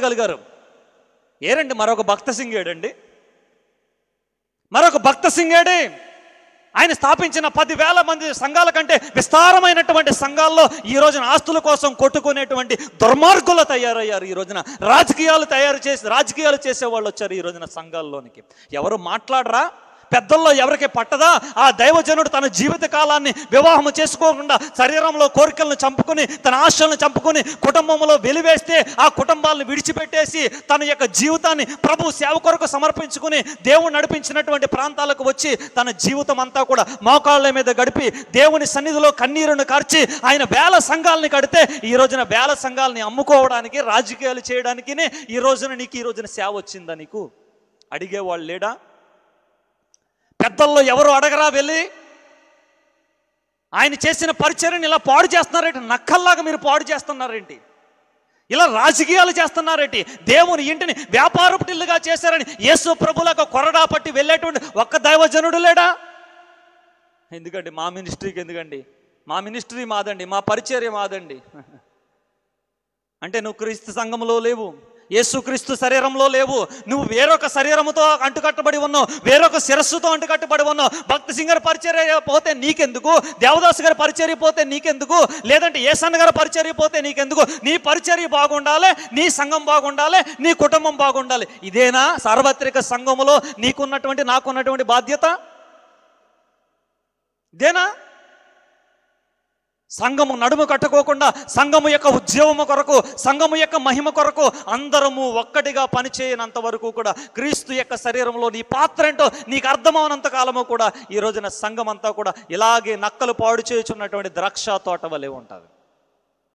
గలిగారు. ఏరండి మరొక భక్త సింగేడండి, మరొక భక్త సింగేడే. ఆయన స్థాపించిన 10,000 మంది సంఘాల కంటే విస్తారమైనటువంటి సంఘాల్లో ఈ రోజున ఆస్తుల కోసం కొట్టుకునేటువంటి దుర్మార్గులు తయారయ్యారు. ఈ రోజున రాజకీయాలు చేసేవాళ్ళు వచ్చారు ఈ రోజున సంఘాల్లోనికి. ఎవరు మాట్లాడరా? పెద్దల్లో ఎవరికి పట్టదా? ఆ దైవజనుడు తన జీవిత కాలాన్ని వివాహం చేసుకోకుండా శరీరంలో కోరికలను చంపుకుని, తన ఆశలను చంపుకుని, కుటుంబంలో వెలివేస్తే ఆ కుటుంబాలను విడిచిపెట్టేసి తన యొక్క జీవితాన్ని ప్రభు సేవ కొరకు సమర్పించుకుని దేవుడు నడిపించినటువంటి ప్రాంతాలకు వచ్చి తన జీవితం అంతా కూడా మోకాళ్ళ మీద గడిపి దేవుని సన్నిధిలో కన్నీరును కార్చి ఆయన వేల సంఘాలని కడితే ఈ రోజున వేల సంఘాలని అమ్ముకోవడానికి, రాజకీయాలు చేయడానికి ఈ రోజున సేవ వచ్చిందా? నీకు అడిగేవాళ్ళు లేడా? పెద్దల్లో ఎవరు అడగరా? వెళ్ళి ఆయన చేసిన పరిచర్యను ఇలా పాడు చేస్తున్నారేంటి? నక్కల్లాగా మీరు పాడు చేస్తున్నారేంటి? ఇలా రాజకీయాలు చేస్తున్నారేంటి? దేవుని ఇంటిని వ్యాపారపుటిల్లుగా చేశారని యేసు ప్రభులకు కొరడా పట్టి వెళ్ళేటువంటి ఒక్క దైవజనుడు లేడా? ఎందుకండి మా మినిస్ట్రీకి ఎందుకండి? మా మినిస్ట్రీ మాదండి, మా పరిచర్య మాదండి అంటే నువ్వు క్రీస్తు సంఘంలో లేవు, యేసుక్రీస్తు శరీరంలో లేవు. నువ్వు వేరొక శరీరముతో అంటుకట్టబడి ఉన్నావు, వేరొక శిరస్సుతో అంటుకట్టబడి ఉన్నావు. భక్తి సింగ్ గారి పరిచర్య పోతే నీకెందుకు? దేవదాసు గారి పరిచర్య పోతే నీకెందుకు? లేదంటే ఏసన్న గారి పరిచర్య పోతే నీకెందుకు? నీ పరిచర్య బాగుండాలి, నీ సంఘం బాగుండాలి, నీ కుటుంబం బాగుండాలి. ఇదేనా సార్వత్రిక సంఘములో నీకున్నటువంటి నాకున్నటువంటి బాధ్యత? ఇదేనా? సంఘము నడుము కట్టుకోకుండా సంఘము యొక్క ఉద్యోగము కొరకు, సంఘము యొక్క మహిమ కొరకు అందరము ఒక్కటిగా పనిచేయనంత వరకు కూడా క్రీస్తు యొక్క శరీరంలో నీ పాత్ర ఏంటో నీకు అర్థమవునంత కాలము కూడా ఈ రోజున సంఘం అంతా కూడా ఇలాగే నక్కలు పాడు చేయుచున్నటువంటి ద్రాక్ష తోట వలె ఉంటుంది.